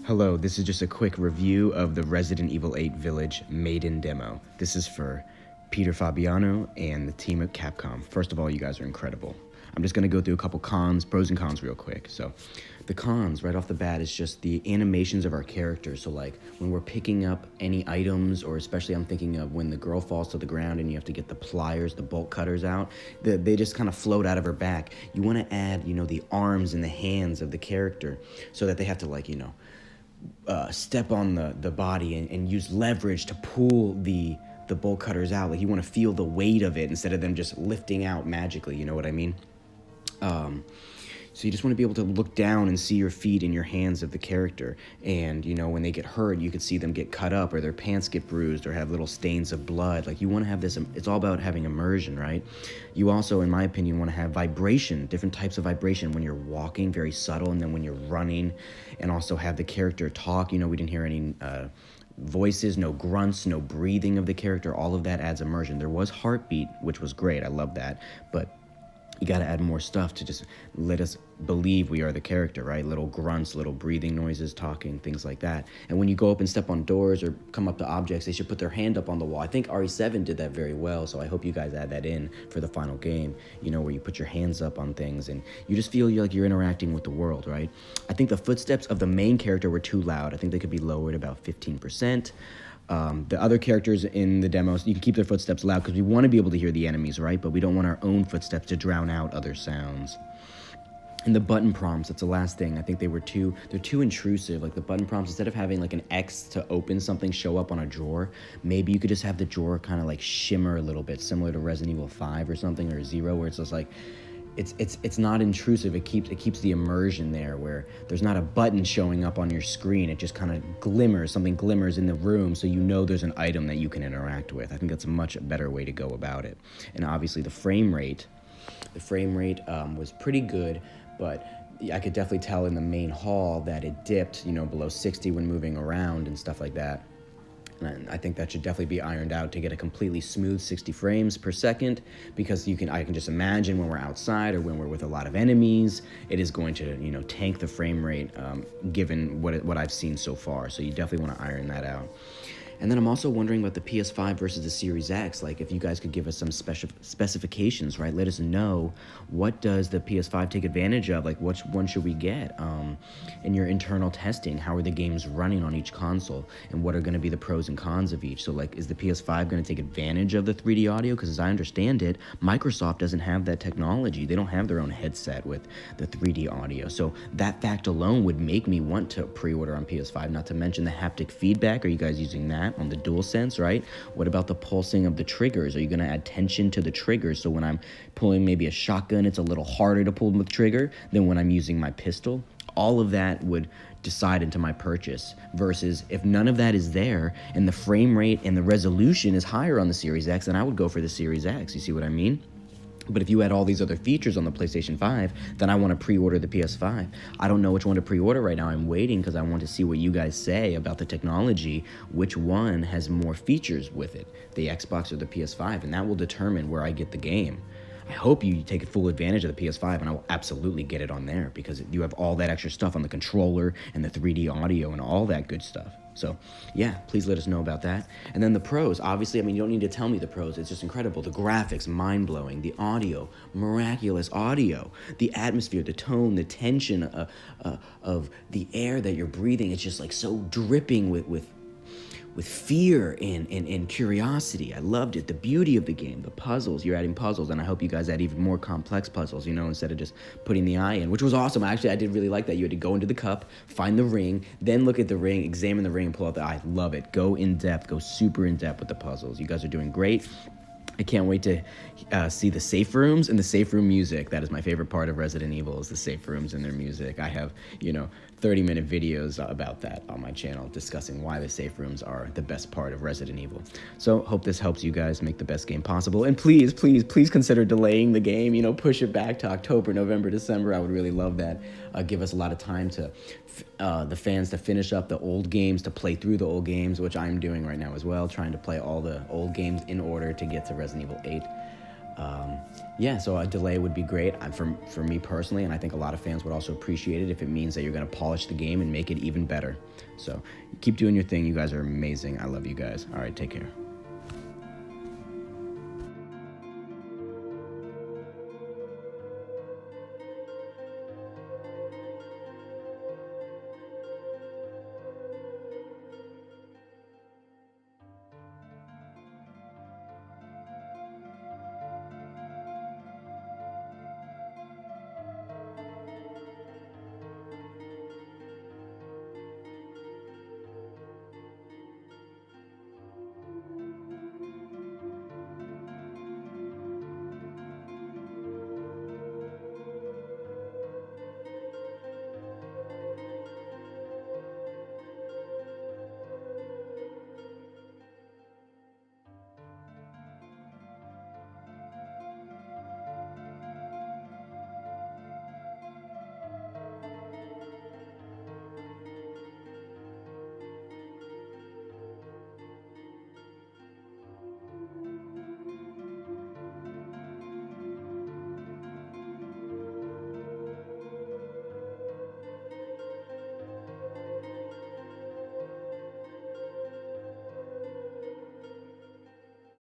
Hello, this is just a quick review of the Resident Evil 8 Village Maiden demo. This is for Peter Fabiano and the team at Capcom. First of all, you guys are incredible. I'm just going to go through a couple pros and cons real quick. So the cons right off the bat is just the animations of our characters. So like when we're picking up any items, or especially I'm thinking of when the girl falls to the ground and you have to get the pliers, the bolt cutters out, they just kind of float out of her back. You want to add, the arms and the hands of the character so that they have to step on the body and use leverage to pull the bolt cutters out. Like you want to feel the weight of it instead of them just lifting out magically, you know what I mean? So you just want to be able to look down and see your feet and your hands of the character. And, when they get hurt, you could see them get cut up or their pants get bruised or have little stains of blood. Like you want to have this, it's all about having immersion, right? You also, in my opinion, want to have vibration, different types of vibration when you're walking, very subtle, and then when you're running, and also have the character talk. We didn't hear any voices, no grunts, no breathing of the character. All of that adds immersion. There was heartbeat, which was great. I love that. But you got to add more stuff to just let us believe we are the character, right? Little grunts, little breathing noises, talking, things like that. And when you go up and step on doors or come up to objects, they should put their hand up on the wall. I think RE7 did that very well, so I hope you guys add that in for the final game, where you put your hands up on things and you just feel like you're interacting with the world, right? I think the footsteps of the main character were too loud. I think they could be lowered about 15%. The other characters in the demos, you can keep their footsteps loud because we want to be able to hear the enemies, right? But we don't want our own footsteps to drown out other sounds. And the button prompts, that's the last thing. I think they're too intrusive. Like the button prompts, instead of having like an X to open something show up on a drawer, maybe you could just have the drawer kind of like shimmer a little bit, similar to Resident Evil 5 or something, or 0, where it's just like, it's not intrusive. It keeps the immersion there, where there's not a button showing up on your screen. It just kind of glimmers. Something glimmers in the room, so there's an item that you can interact with. I think that's a much better way to go about it. And obviously the frame rate was pretty good, but I could definitely tell in the main hall that it dipped, below 60 when moving around and stuff like that. And I think that should definitely be ironed out to get a completely smooth 60 frames per second, because I can just imagine when we're outside or when we're with a lot of enemies, it is going to, tank the frame rate, given what I've seen so far. So you definitely want to iron that out. And then I'm also wondering about the PS5 versus the Series X. Like, if you guys could give us some specifications, right? Let us know, what does the PS5 take advantage of? Like, which one should we get? In your internal testing, how are the games running on each console? And what are going to be the pros and cons of each? So, like, is the PS5 going to take advantage of the 3D audio? Because as I understand it, Microsoft doesn't have that technology. They don't have their own headset with the 3D audio. So that fact alone would make me want to pre-order on PS5, not to mention the haptic feedback. Are you guys using that on the DualSense, right? What about the pulsing of the triggers? Are you going to add tension to the triggers, so when I'm pulling maybe a shotgun, it's a little harder to pull the trigger than when I'm using my pistol? All of that would decide into my purchase, versus if none of that is there and the frame rate and the resolution is higher on the Series X, then I would go for the Series X. You see what I mean? But if you add all these other features on the PlayStation 5, then I want to pre-order the PS5. I don't know which one to pre-order right now. I'm waiting because I want to see what you guys say about the technology, which one has more features with it, the Xbox or the PS5, and that will determine where I get the game. I hope you take full advantage of the PS5, and I will absolutely get it on there, because you have all that extra stuff on the controller and the 3D audio and all that good stuff. So, yeah, please let us know about that. And then the pros, obviously, you don't need to tell me the pros. It's just incredible. The graphics, mind-blowing. The audio, miraculous audio. The atmosphere, the tone, the tension of the air that you're breathing. It's just like so dripping with fear and curiosity. I loved it. The beauty of the game, the puzzles. You're adding puzzles, and I hope you guys add even more complex puzzles, instead of just putting the eye in, which was awesome. Actually, I did really like that. You had to go into the cup, find the ring, then look at the ring, examine the ring, and pull out the eye. Love it. Go in depth. Go super in depth with the puzzles. You guys are doing great. I can't wait to see the safe rooms and the safe room music. That is my favorite part of Resident Evil, is the safe rooms and their music. I have, 30-minute videos about that on my channel, discussing why the safe rooms are the best part of Resident Evil. So hope this helps you guys make the best game possible. And please, please, please consider delaying the game. Push it back to October, November, December. I would really love that. Give us a lot of time to the fans to finish up the old games, to play through the old games, which I'm doing right now as well, trying to play all the old games in order to get to Resident Evil 8. Yeah, so a delay would be great for me personally, and I think a lot of fans would also appreciate it if it means that you're going to polish the game and make it even better. So keep doing your thing. You guys are amazing. I love you guys. All right, take care.